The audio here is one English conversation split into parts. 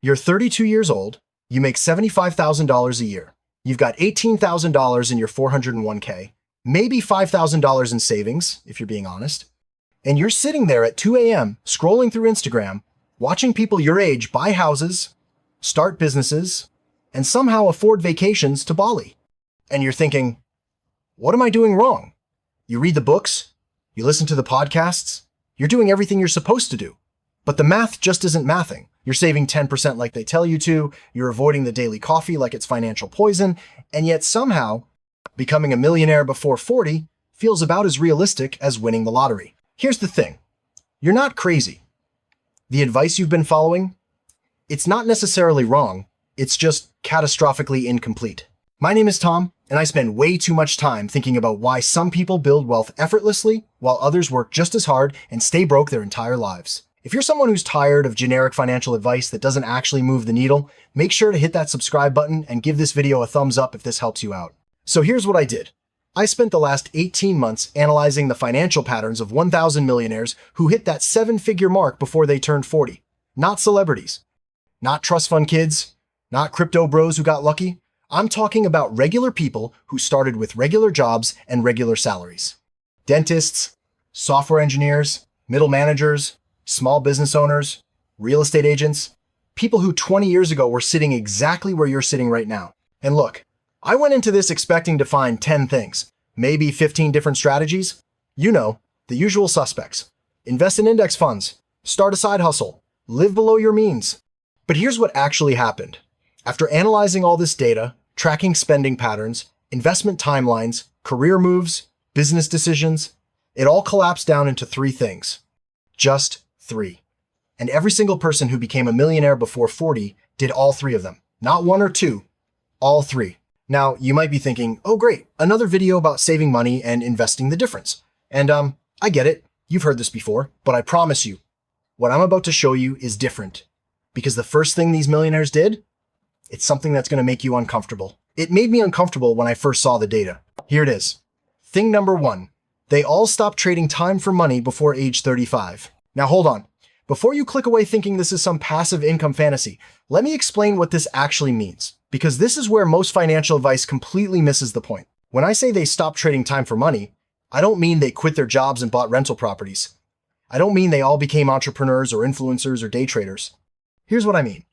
You're 32 years old, you make $75,000 a year. You've got $18,000 in your 401k, maybe $5,000 in savings, if you're being honest. And you're sitting there at 2 a.m. scrolling through Instagram, watching people your age buy houses, start businesses, and somehow afford vacations to Bali. And you're thinking, what am I doing wrong? You read the books, you listen to the podcasts, you're doing everything you're supposed to do. But the math just isn't mathing. You're saving 10% like they tell you to, you're avoiding the daily coffee like it's financial poison, and yet somehow, becoming a millionaire before 40 feels about as realistic as winning the lottery. Here's the thing. You're not crazy. The advice you've been following, it's not necessarily wrong, it's just catastrophically incomplete. My name is Tom, and I spend way too much time thinking about why some people build wealth effortlessly while others work just as hard and stay broke their entire lives. If you're someone who's tired of generic financial advice that doesn't actually move the needle, make sure to hit that subscribe button and give this video a thumbs up if this helps you out. So here's what I did. I spent the last 18 months analyzing the financial patterns of 1,000 millionaires who hit that 7-figure mark before they turned 40. Not celebrities, not trust fund kids, not crypto bros who got lucky. I'm talking about regular people who started with regular jobs and regular salaries. Dentists, software engineers, middle managers, small business owners, real estate agents, people who 20 years ago were sitting exactly where you're sitting right now. And look, I went into this expecting to find 10 things, maybe 15 different strategies. You know, the usual suspects. Invest in index funds, start a side hustle, live below your means. But here's what actually happened. After analyzing all this data, tracking spending patterns, investment timelines, career moves, business decisions, it all collapsed down into 3 things. Just 3. And every single person who became a millionaire before 40 did all 3 of them. Not 1 or 2, all 3. Now, you might be thinking, oh great, another video about saving money and investing the difference. And I get it, you've heard this before, but I promise you, what I'm about to show you is different. Because the first thing these millionaires did, it's something that's going to make you uncomfortable. It made me uncomfortable when I first saw the data. Here it is. Thing number 1, they all stopped trading time for money before age 35. Now hold on. Before you click away thinking this is some passive income fantasy, let me explain what this actually means, because this is where most financial advice completely misses the point. When I say they stopped trading time for money, I don't mean they quit their jobs and bought rental properties. I don't mean they all became entrepreneurs or influencers or day traders. Here's what I mean.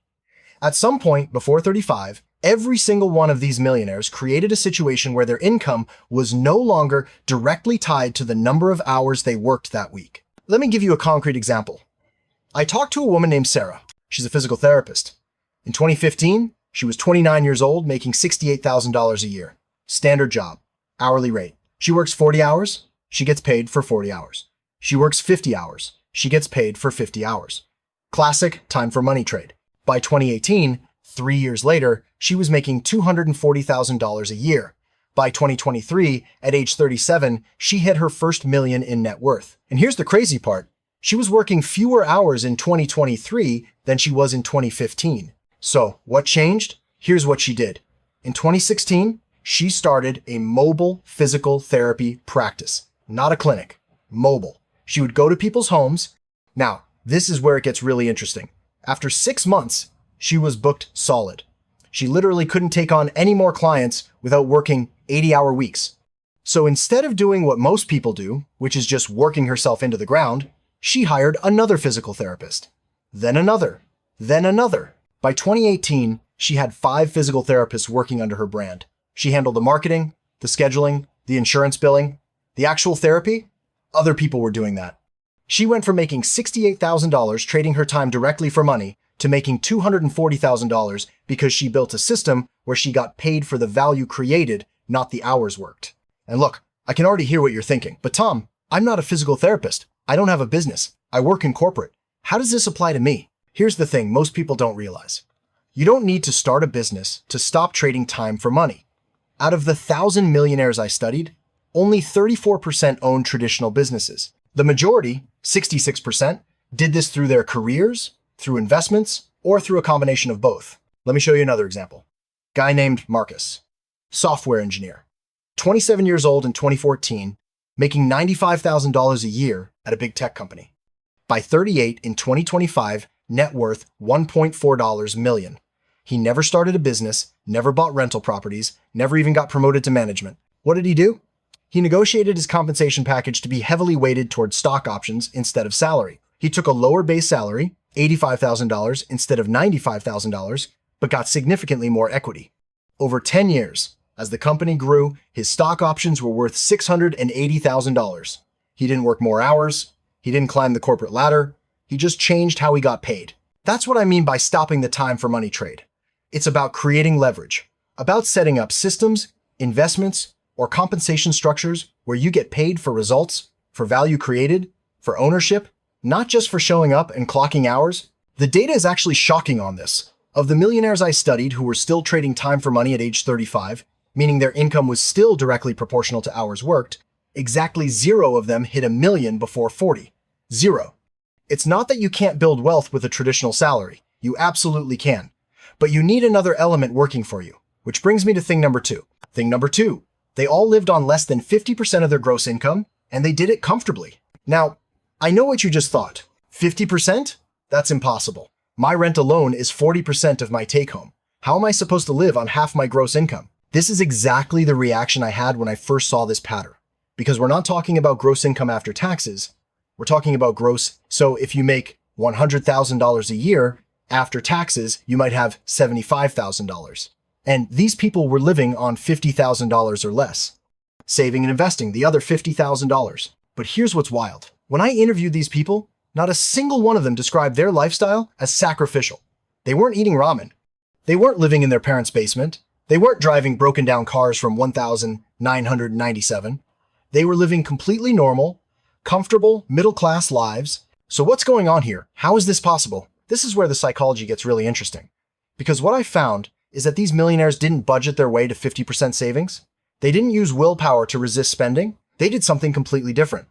At some point before 35, every single one of these millionaires created a situation where their income was no longer directly tied to the number of hours they worked that week. Let me give you a concrete example. I talked to a woman named Sarah. She's a physical therapist. In 2015, she was 29 years old, making $68,000 a year. Standard job, hourly rate. She works 40 hours, she gets paid for 40 hours. She works 50 hours, she gets paid for 50 hours. Classic time for money trade. By 2018, 3 years later, she was making $240,000 a year. By 2023, at age 37, she hit her first million in net worth. And here's the crazy part. She was working fewer hours in 2023 than she was in 2015. So what changed? Here's what she did. In 2016, she started a mobile physical therapy practice. Not a clinic, mobile. She would go to people's homes. Now, this is where it gets really interesting. After 6 months, she was booked solid. She literally couldn't take on any more clients without working 80-hour weeks. So instead of doing what most people do, which is just working herself into the ground, she hired another physical therapist. Then another. Then another. By 2018, she had 5 physical therapists working under her brand. She handled the marketing, the scheduling, the insurance billing, the actual therapy. Other people were doing that. She went from making $68,000 trading her time directly for money to making $240,000 because she built a system where she got paid for the value created, not the hours worked. And look, I can already hear what you're thinking, but Tom, I'm not a physical therapist. I don't have a business. I work in corporate. How does this apply to me? Here's the thing most people don't realize. You don't need to start a business to stop trading time for money. Out of the 1,000 millionaires I studied, only 34% own traditional businesses. The majority, 66%, did this through their careers, through investments, or through a combination of both. Let me show you another example. Guy named Marcus, software engineer, 27 years old in 2014, making $95,000 a year at a big tech company. By 38 in 2025, net worth $1.4 million. He never started a business, never bought rental properties, never even got promoted to management. What did he do? He negotiated his compensation package to be heavily weighted towards stock options instead of salary. He took a lower base salary, $85,000 instead of $95,000, but got significantly more equity. Over 10 years, as the company grew, his stock options were worth $680,000. He didn't work more hours. He didn't climb the corporate ladder. He just changed how he got paid. That's what I mean by stopping the time for money trade. It's about creating leverage, about setting up systems, investments, or compensation structures where you get paid for results, for value created, for ownership, not just for showing up and clocking hours. The data is actually shocking on this. Of the millionaires I studied who were still trading time for money at age 35, meaning their income was still directly proportional to hours worked, exactly 0 of them hit $1 million before 40. 0. It's not that you can't build wealth with a traditional salary. You absolutely can. But you need another element working for you, which brings me to thing number 2. Thing number 2. They all lived on less than 50% of their gross income, and they did it comfortably. Now, I know what you just thought. 50%? That's impossible. My rent alone is 40% of my take-home. How am I supposed to live on half my gross income? This is exactly the reaction I had when I first saw this pattern. Because we're not talking about gross income after taxes. We're talking about gross. So if you make $100,000 a year, after taxes, you might have $75,000. And these people were living on $50,000 or less, saving and investing the other $50,000. But here's what's wild. When I interviewed these people, not a single one of them described their lifestyle as sacrificial. They weren't eating ramen. They weren't living in their parents' basement. They weren't driving broken down cars from 1997. They were living completely normal, comfortable, middle-class lives. So what's going on here? How is this possible? This is where the psychology gets really interesting. Because what I found is that these millionaires didn't budget their way to 50% savings. They didn't use willpower to resist spending. They did something completely different.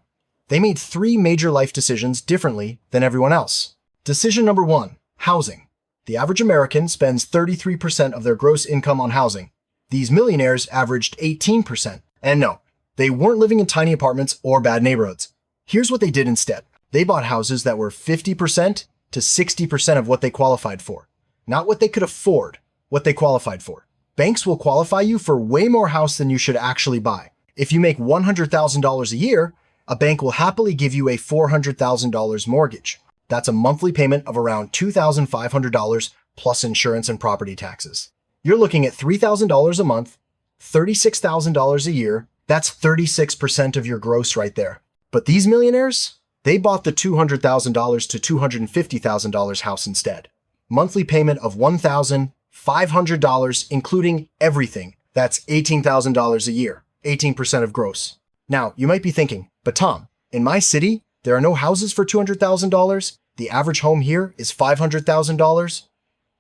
They made 3 major life decisions differently than everyone else. Decision number 1, housing. The average American spends 33% of their gross income on housing. These millionaires averaged 18%. And no, they weren't living in tiny apartments or bad neighborhoods. Here's what they did instead. They bought houses that were 50% to 60% of what they qualified for. Not what they could afford, what they qualified for. Banks will qualify you for way more house than you should actually buy. If you make $100,000 a year, a bank will happily give you a $400,000 mortgage. That's a monthly payment of around $2,500 plus insurance and property taxes. You're looking at $3,000 a month, $36,000 a year. That's 36% of your gross right there. But these millionaires, they bought the $200,000 to $250,000 house instead. Monthly payment of $1,500, including everything. That's $18,000 a year, 18% of gross. Now, you might be thinking, but Tom, in my city, there are no houses for $200,000. The average home here is $500,000.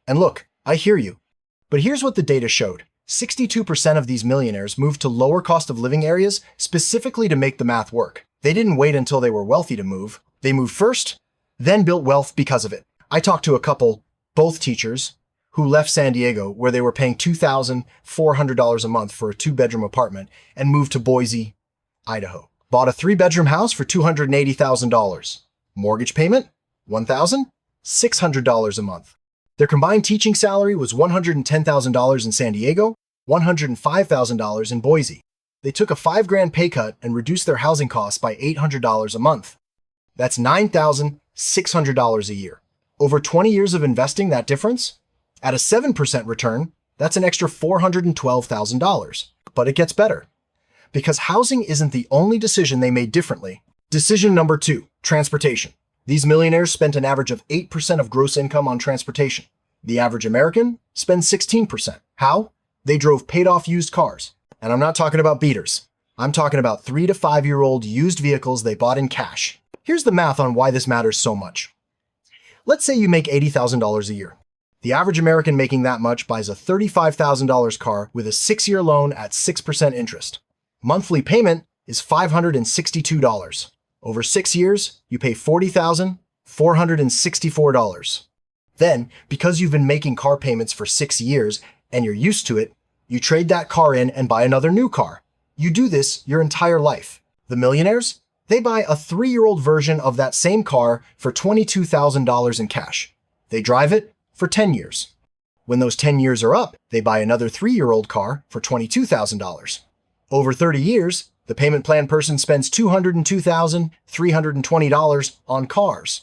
And look, I hear you. But here's what the data showed. 62% of these millionaires moved to lower cost of living areas specifically to make the math work. They didn't wait until they were wealthy to move. They moved first, then built wealth because of it. I talked to a couple, both teachers, who left San Diego where they were paying $2,400 a month for a 2-bedroom apartment and moved to Boise, Idaho. Bought a 3-bedroom house for $280,000. Mortgage payment, $1,600 a month. Their combined teaching salary was $110,000 in San Diego, $105,000 in Boise. They took a $5,000 pay cut and reduced their housing costs by $800 a month. That's $9,600 a year. Over 20 years of investing that difference, at a 7% return, that's an extra $412,000. But it gets better. Because housing isn't the only decision they made differently. Decision number 2, transportation. These millionaires spent an average of 8% of gross income on transportation. The average American spends 16%. How? They drove paid-off used cars. And I'm not talking about beaters. I'm talking about 3 to 5-year-old used vehicles they bought in cash. Here's the math on why this matters so much. Let's say you make $80,000 a year. The average American making that much buys a $35,000 car with a 6-year loan at 6% interest. Monthly payment is $562. Over 6 years, you pay $40,464. Then, because you've been making car payments for 6 years and you're used to it, you trade that car in and buy another new car. You do this your entire life. The millionaires? They buy a 3-year-old version of that same car for $22,000 in cash. They drive it for 10 years. When those 10 years are up, they buy another 3-year-old car for $22,000. Over 30 years, the payment plan person spends $202,320 on cars.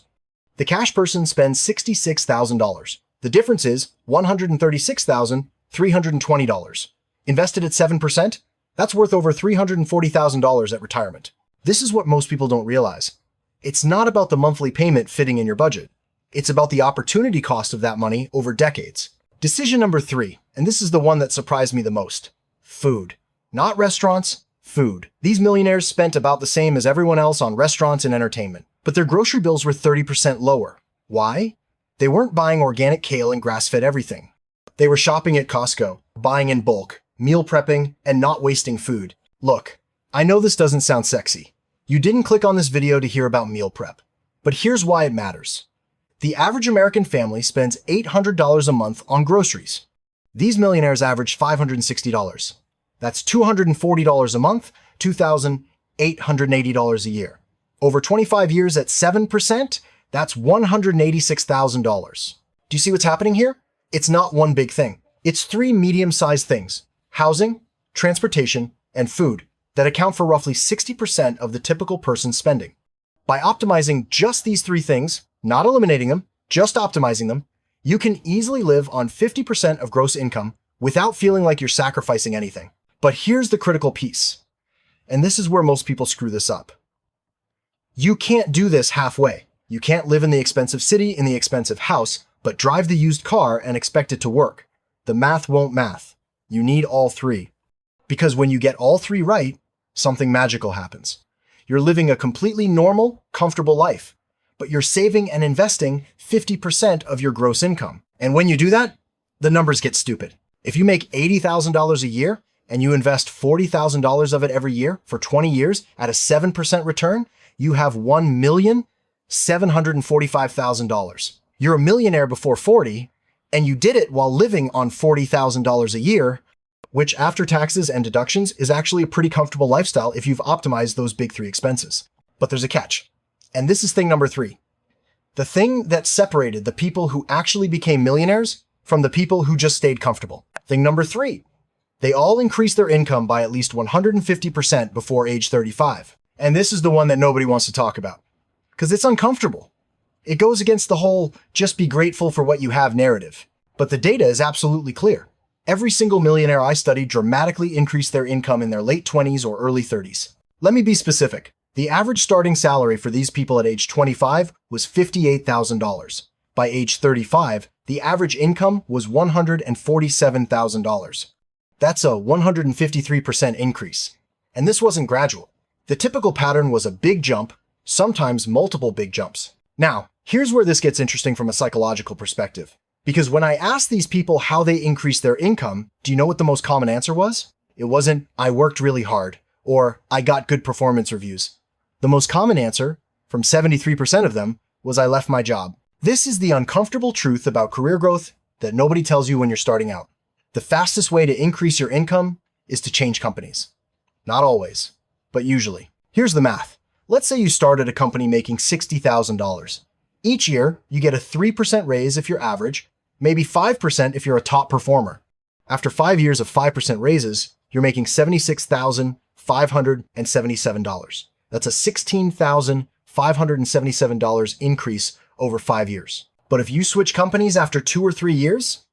The cash person spends $66,000. The difference is $136,320. Invested at 7%, that's worth over $340,000 at retirement. This is what most people don't realize. It's not about the monthly payment fitting in your budget. It's about the opportunity cost of that money over decades. Decision number 3, and this is the one that surprised me the most. Food. Not restaurants, food. These millionaires spent about the same as everyone else on restaurants and entertainment, but their grocery bills were 30% lower. Why? They weren't buying organic kale and grass-fed everything. They were shopping at Costco, buying in bulk, meal prepping, and not wasting food. Look, I know this doesn't sound sexy. You didn't click on this video to hear about meal prep, but here's why it matters. The average American family spends $800 a month on groceries. These millionaires average $560. That's $240 a month, $2,880 a year. Over 25 years at 7%, that's $186,000. Do you see what's happening here? It's not one big thing. It's 3 medium-sized things: housing, transportation, and food that account for roughly 60% of the typical person's spending. By optimizing just these 3 things, not eliminating them, just optimizing them, you can easily live on 50% of gross income without feeling like you're sacrificing anything. But here's the critical piece, and this is where most people screw this up. You can't do this halfway. You can't live in the expensive city in the expensive house, but drive the used car and expect it to work. The math won't math. You need all 3. Because when you get all 3 right, something magical happens. You're living a completely normal, comfortable life, but you're saving and investing 50% of your gross income. And when you do that, the numbers get stupid. If you make $80,000 a year and you invest $40,000 of it every year for 20 years at a 7% return, you have $1,745,000. You're a millionaire before 40, and you did it while living on $40,000 a year, which after taxes and deductions is actually a pretty comfortable lifestyle if you've optimized those big 3 expenses. But there's a catch. And this is thing number 3. The thing that separated the people who actually became millionaires from the people who just stayed comfortable. Thing number 3. They all increased their income by at least 150% before age 35. And this is the one that nobody wants to talk about, because it's uncomfortable. It goes against the whole just be grateful for what you have narrative. But the data is absolutely clear. Every single millionaire I studied dramatically increased their income in their late 20s or early 30s. Let me be specific. The average starting salary for these people at age 25 was $58,000. By age 35, the average income was $147,000. That's a 153% increase. And this wasn't gradual. The typical pattern was a big jump, sometimes multiple big jumps. Now, here's where this gets interesting from a psychological perspective. Because when I asked these people how they increased their income, do you know what the most common answer was? It wasn't, I worked really hard, or I got good performance reviews. The most common answer, from 73% of them, was I left my job. This is the uncomfortable truth about career growth that nobody tells you when you're starting out. The fastest way to increase your income is to change companies. Not always, but usually. Here's the math. Let's say you start at a company making $60,000. Each year, you get a 3% raise if you're average, maybe 5% if you're a top performer. After 5 years of 5% raises, you're making $76,577. That's a $16,577 increase over 5 years. But if you switch companies after 2 or 3 years,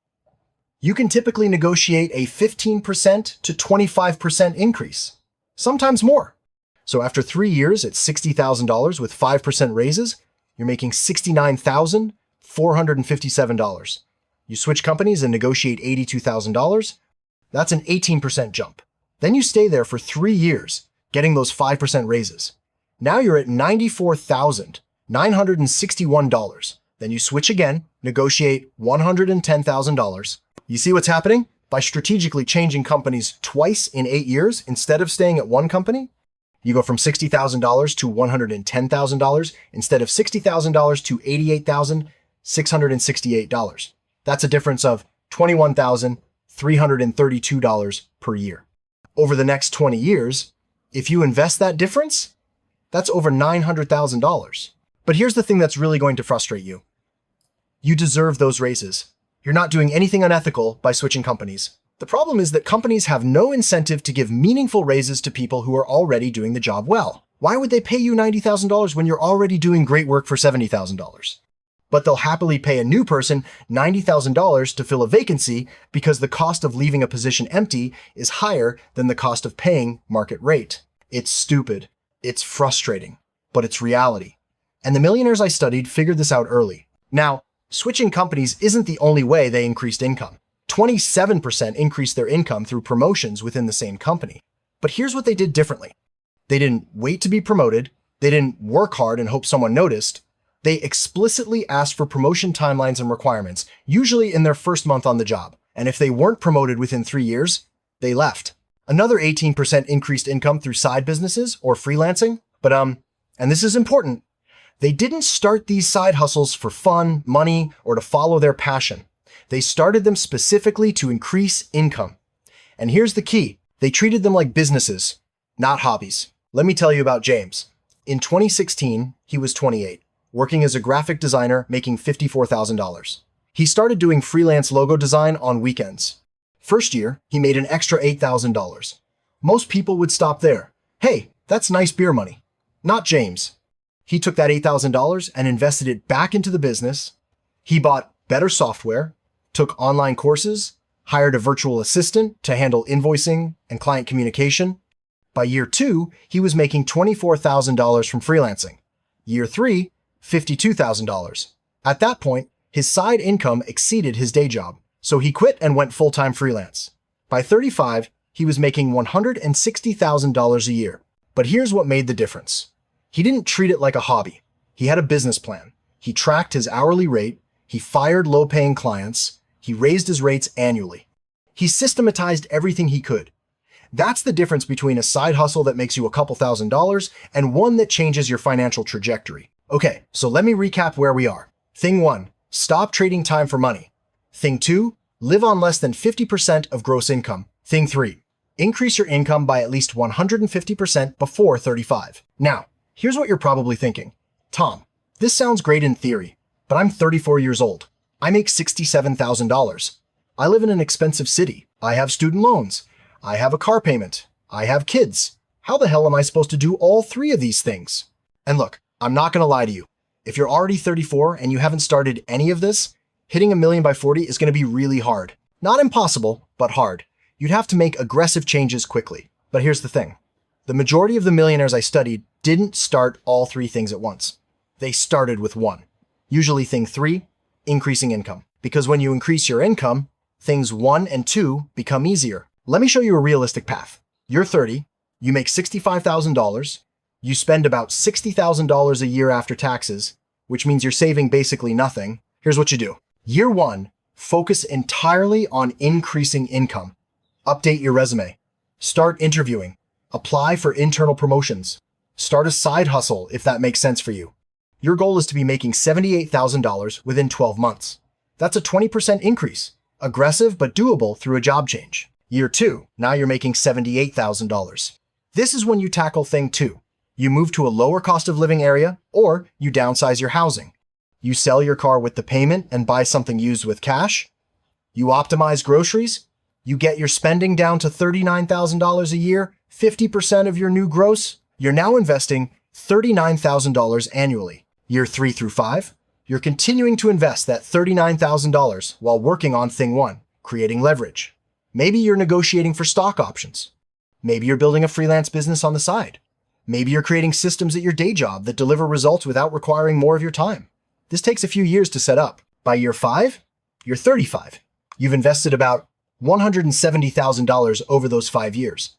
you can typically negotiate a 15% to 25% increase, sometimes more. So after 3 years at $60,000 with 5% raises, you're making $69,457. You switch companies and negotiate $82,000. That's an 18% jump. Then you stay there for 3 years, getting those 5% raises. Now you're at $94,961. Then you switch again, negotiate $110,000. You see what's happening? By strategically changing companies twice in 8 years instead of staying at one company, you go from $60,000 to $110,000 instead of $60,000 to $88,668. That's a difference of $21,332 per year. Over the next 20 years, if you invest that difference, that's over $900,000. But here's the thing that's really going to frustrate you. You deserve those raises. You're not doing anything unethical by switching companies. The problem is that companies have no incentive to give meaningful raises to people who are already doing the job well. Why would they pay you $90,000 when you're already doing great work for $70,000? But they'll happily pay a new person $90,000 to fill a vacancy because the cost of leaving a position empty is higher than the cost of paying market rate. It's stupid. It's frustrating, but it's reality. And the millionaires I studied figured this out early. Now, switching companies isn't the only way they increased income. 27% increased their income through promotions within the same company. But here's what they did differently. They didn't wait to be promoted. They didn't work hard and hope someone noticed. They explicitly asked for promotion timelines and requirements, usually in their first month on the job. And if they weren't promoted within 3 years, they left. Another 18% increased income through side businesses or freelancing. But, and this is important, they didn't start these side hustles for fun, money, or to follow their passion. They started them specifically to increase income. And here's the key. They treated them like businesses, not hobbies. Let me tell you about James. In 2016, he was 28, working as a graphic designer, making $54,000. He started doing freelance logo design on weekends. First year, he made an extra $8,000. Most people would stop there. Hey, that's nice beer money. Not James. He took that $8,000 and invested it back into the business. He bought better software, took online courses, hired a virtual assistant to handle invoicing and client communication. By year 2, he was making $24,000 from freelancing. Year 3, $52,000. At that point, his side income exceeded his day job, so he quit and went full-time freelance. By 35, he was making $160,000 a year. But here's what made the difference. He didn't treat it like a hobby. He had a business plan. He tracked his hourly rate. He fired low-paying clients. He raised his rates annually. He systematized everything he could. That's the difference between a side hustle that makes you a couple $1,000s and one that changes your financial trajectory. Okay, so let me recap where we are. Thing 1, stop trading time for money. Thing 2, live on less than 50% of gross income. Thing 3, increase your income by at least 150% before 35. Now, here's what you're probably thinking. Tom, this sounds great in theory, but I'm 34 years old. I make $67,000. I live in an expensive city. I have student loans. I have a car payment. I have kids. How the hell am I supposed to do all 3 of these things? And look, I'm not going to lie to you. If you're already 34 and you haven't started any of this, hitting $1 million by 40 is going to be really hard. Not impossible, but hard. You'd have to make aggressive changes quickly. But here's the thing. The majority of the millionaires I studied didn't start all 3 things at once. They started with 1. Usually thing 3, increasing income. Because when you increase your income, things 1 and 2 become easier. Let me show you a realistic path. You're 30, you make $65,000, you spend about $60,000 a year after taxes, which means you're saving basically nothing. Here's what you do. Year 1, focus entirely on increasing income. Update your resume. Start interviewing. Apply for internal promotions. Start a side hustle if that makes sense for you. Your goal is to be making $78,000 within 12 months. That's a 20% increase. Aggressive but doable through a job change. Year 2, now you're making $78,000. This is when you tackle thing 2. You move to a lower cost of living area, or you downsize your housing. You sell your car with the payment and buy something used with cash. You optimize groceries. You get your spending down to $39,000 a year, 50% of your new gross. You're now investing $39,000 annually. Year 3 through 5, you're continuing to invest that $39,000 while working on thing 1, creating leverage. Maybe you're negotiating for stock options. Maybe you're building a freelance business on the side. Maybe you're creating systems at your day job that deliver results without requiring more of your time. This takes a few years to set up. By year 5, you're 35. You've invested about $170,000 over those 5 years.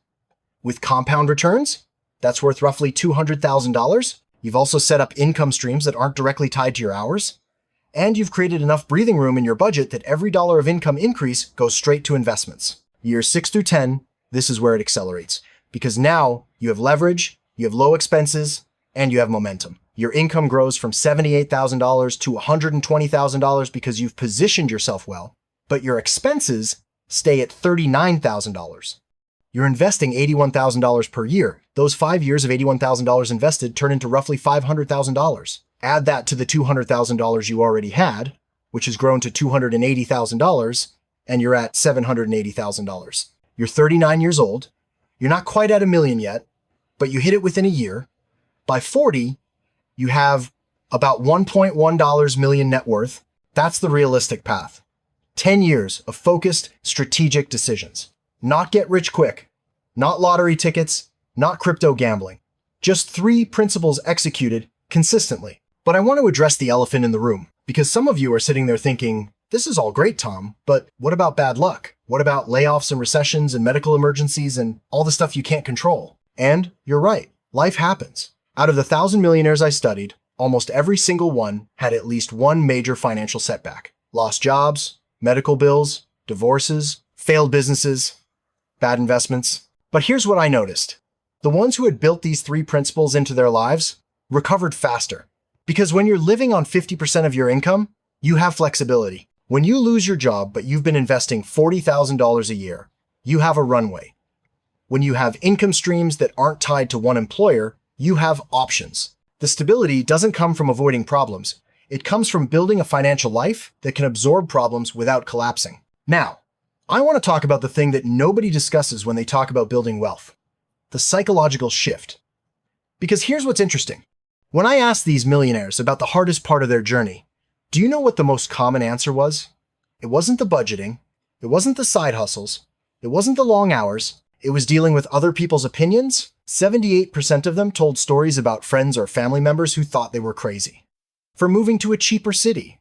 With compound returns, that's worth roughly $200,000. You've also set up income streams that aren't directly tied to your hours. And you've created enough breathing room in your budget that every dollar of income increase goes straight to investments. Years 6 through 10, this is where it accelerates. Because now you have leverage, you have low expenses, and you have momentum. Your income grows from $78,000 to $120,000 because you've positioned yourself well, but your expenses stay at $39,000. You're investing $81,000 per year. Those 5 years of $81,000 invested turn into roughly $500,000. Add that to the $200,000 you already had, which has grown to $280,000, and you're at $780,000. You're 39 years old. You're not quite at $1 million yet, but you hit it within a year. By 40, you have about $1.1 million net worth. That's the realistic path. 10 years of focused, strategic decisions. Not get rich quick, not lottery tickets, not crypto gambling. Just 3 principles executed consistently. But I want to address the elephant in the room, because some of you are sitting there thinking, this is all great, Tom, but what about bad luck? What about layoffs and recessions and medical emergencies and all the stuff you can't control? And you're right, life happens. Out of the 1,000 millionaires I studied, almost every single one had at least one major financial setback. Lost jobs, medical bills, divorces, failed businesses, bad investments. But here's what I noticed. The ones who had built these 3 principles into their lives recovered faster. Because when you're living on 50% of your income, you have flexibility. When you lose your job, but you've been investing $40,000 a year, you have a runway. When you have income streams that aren't tied to one employer, you have options. The stability doesn't come from avoiding problems. It comes from building a financial life that can absorb problems without collapsing. Now, I want to talk about the thing that nobody discusses when they talk about building wealth: the psychological shift. Because here's what's interesting. When I asked these millionaires about the hardest part of their journey, do you know what the most common answer was? It wasn't the budgeting. It wasn't the side hustles. It wasn't the long hours. It was dealing with other people's opinions. 78% of them told stories about friends or family members who thought they were crazy. For moving to a cheaper city.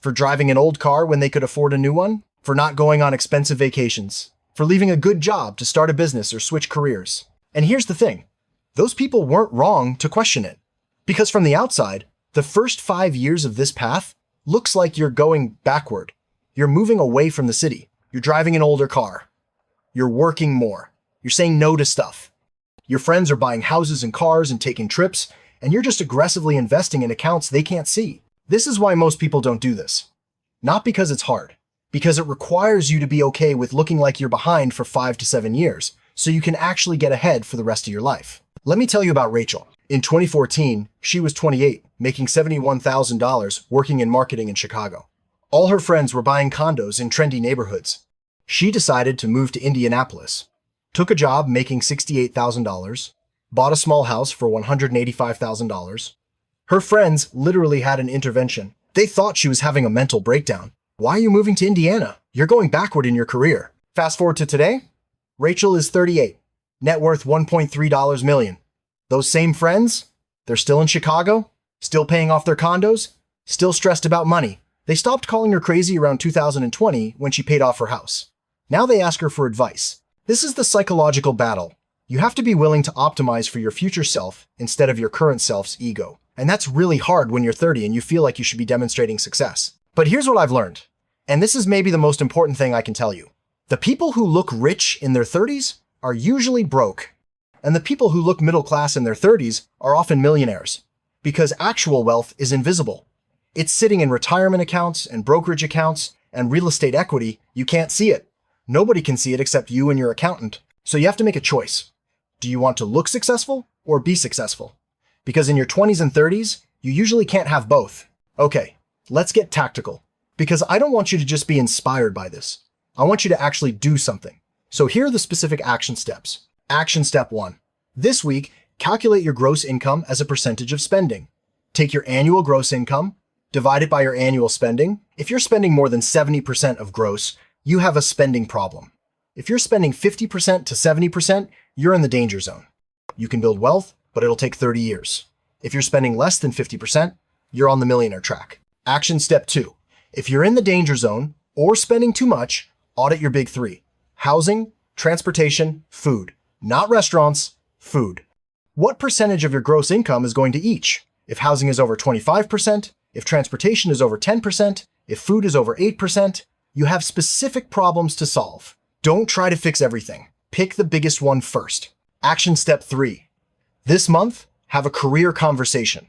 For driving an old car when they could afford a new one. For not going on expensive vacations. For leaving a good job to start a business or switch careers. And here's the thing. Those people weren't wrong to question it. Because from the outside, the first 5 years of this path looks like you're going backward. You're moving away from the city. You're driving an older car. You're working more. You're saying no to stuff. Your friends are buying houses and cars and taking trips, and you're just aggressively investing in accounts they can't see. This is why most people don't do this. Not because it's hard, because it requires you to be okay with looking like you're behind for 5 to 7 years, so you can actually get ahead for the rest of your life. Let me tell you about Rachel. In 2014, she was 28, making $71,000 working in marketing in Chicago. All her friends were buying condos in trendy neighborhoods. She decided to move to Indianapolis, took a job making $68,000, bought a small house for $185,000. Her friends literally had an intervention. They thought she was having a mental breakdown. Why are you moving to Indiana? You're going backward in your career. Fast forward to today, Rachel is 38, net worth $1.3 million. Those same friends, they're still in Chicago, still paying off their condos, still stressed about money. They stopped calling her crazy around 2020 when she paid off her house. Now they ask her for advice. This is the psychological battle. You have to be willing to optimize for your future self instead of your current self's ego. And that's really hard when you're 30 and you feel like you should be demonstrating success. But here's what I've learned. And this is maybe the most important thing I can tell you. The people who look rich in their 30s are usually broke. And the people who look middle class in their 30s are often millionaires. Because actual wealth is invisible. It's sitting in retirement accounts and brokerage accounts and real estate equity. You can't see it. Nobody can see it except you and your accountant. So you have to make a choice. Do you want to look successful or be successful? Because in your 20s and 30s, you usually can't have both. Okay, let's get tactical. Because I don't want you to just be inspired by this. I want you to actually do something. So here are the specific action steps. Action step 1. This week, calculate your gross income as a percentage of spending. Take your annual gross income, divide it by your annual spending. If you're spending more than 70% of gross, you have a spending problem. If you're spending 50% to 70%, you're in the danger zone. You can build wealth, but it'll take 30 years. If you're spending less than 50%, you're on the millionaire track. Action step 2. If you're in the danger zone or spending too much, audit your big 3. Housing, transportation, food. Not restaurants, food. What percentage of your gross income is going to each? If housing is over 25%, if transportation is over 10%, if food is over 8%, you have specific problems to solve. Don't try to fix everything. Pick the biggest one first. Action step 3. This month, have a career conversation.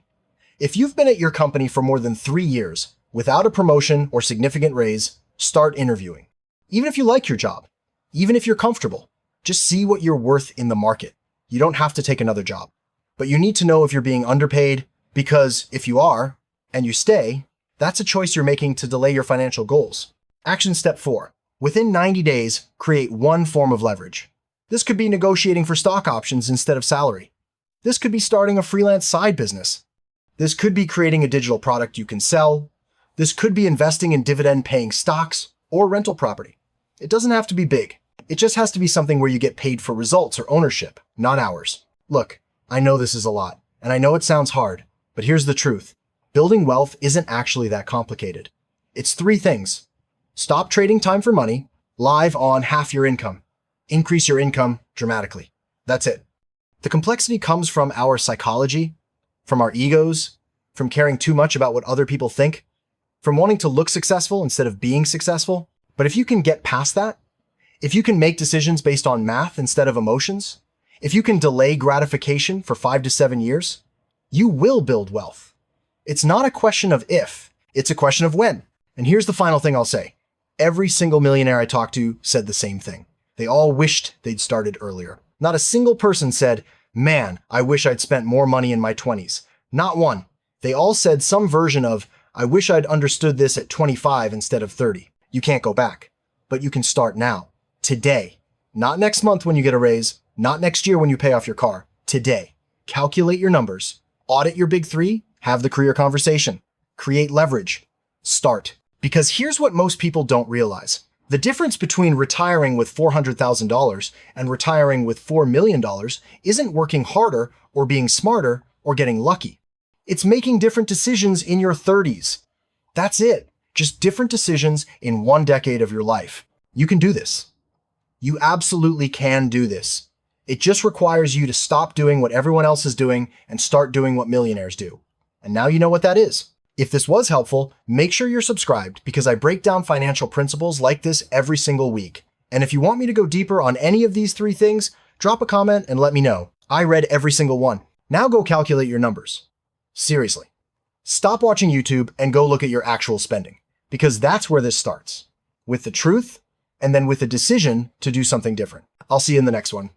If you've been at your company for more than 3 years without a promotion or significant raise, start interviewing. Even if you like your job, even if you're comfortable, just see what you're worth in the market. You don't have to take another job. But you need to know if you're being underpaid, because if you are, and you stay, That's a choice you're making to delay your financial goals. Action step 4. Within 90 days, create one form of leverage. This could be negotiating for stock options instead of salary. This could be starting a freelance side business. This could be creating a digital product you can sell. This could be investing in dividend-paying stocks or rental property. It doesn't have to be big. It just has to be something where you get paid for results or ownership, not hours. Look, I know this is a lot, and I know it sounds hard, but here's the truth. Building wealth isn't actually that complicated. It's 3 things. Stop trading time for money, live on half your income. Increase your income dramatically. That's it. The complexity comes from our psychology, from our egos, from caring too much about what other people think, from wanting to look successful instead of being successful. But if you can get past that, if you can make decisions based on math instead of emotions, if you can delay gratification for 5 to 7 years, you will build wealth. It's not a question of if, it's a question of when. And here's the final thing I'll say. Every single millionaire I talked to said the same thing. They all wished they'd started earlier. Not a single person said, man, I wish I'd spent more money in my 20s. Not one. They all said some version of, I wish I'd understood this at 25 instead of 30. You can't go back, but you can start now, today. Not next month when you get a raise, not next year when you pay off your car. Today. Calculate your numbers, audit your big 3, have the career conversation, create leverage, start. Because here's what most people don't realize. The difference between retiring with $400,000 and retiring with $4 million isn't working harder or being smarter or getting lucky. It's making different decisions in your 30s. That's it. Just different decisions in 1 decade of your life. You can do this. You absolutely can do this. It just requires you to stop doing what everyone else is doing and start doing what millionaires do. And now you know what that is. If this was helpful, make sure you're subscribed because I break down financial principles like this every single week. And if you want me to go deeper on any of these 3 things, drop a comment and let me know. I read every single one. Now go calculate your numbers. Seriously. Stop watching YouTube and go look at your actual spending, because that's where this starts. With the truth, and then with a decision to do something different. I'll see you in the next one.